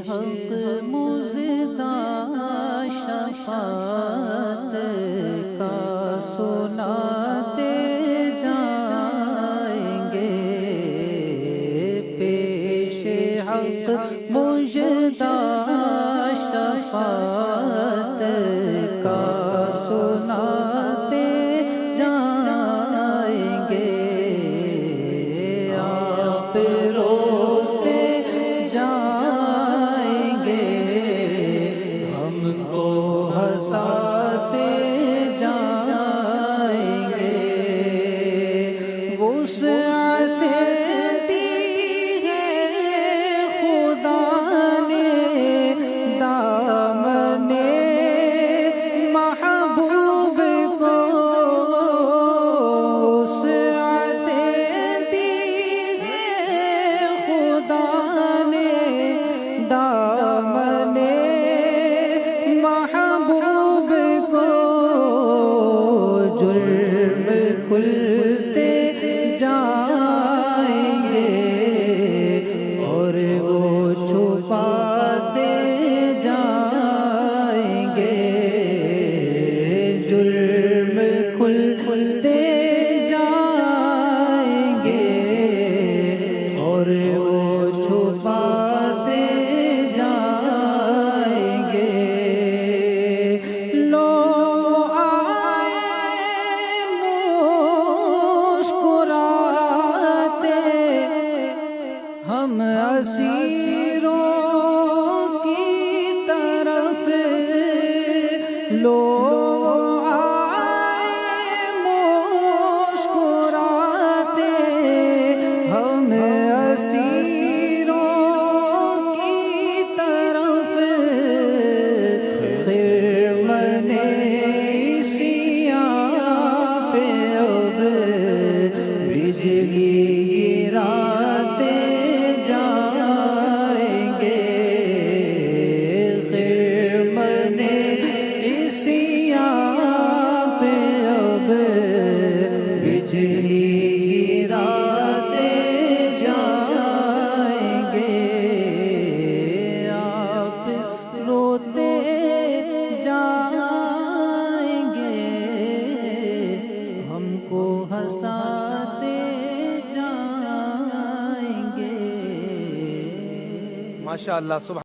حق مزدہ شفاعت کا سناتے جائیں گے، پیش حق مزدہ شفاعت کا سناتے جائیں گے، آپ روتے جائیں گے، ہم کو ہنساتے جائیں گے، وسعت دی ہے خدا نے دامن محبوب کو، وسعت دی ہے خدا نے دامن محبوب کو، جرم کھلتے جائیں گے اور وہ چھپاتے جائیں گے، جرم کھلتے جائیں گے اور وہ چھپاتے جائیں گے، لو آئے مسکراتے ہم اسیروں کی طرف، لو آئے مسکراتے ہم اسیروں کی طرف، خرمن سیاہ پہ اب بجلی گراتے جائیں گے، خرمن سیاہ پہ اب بجلی گراتے جائیں گے، آپ روتے جائیں گے، ہم کو ہنساتے جائیں گے۔ ماشاءاللہ، سبحان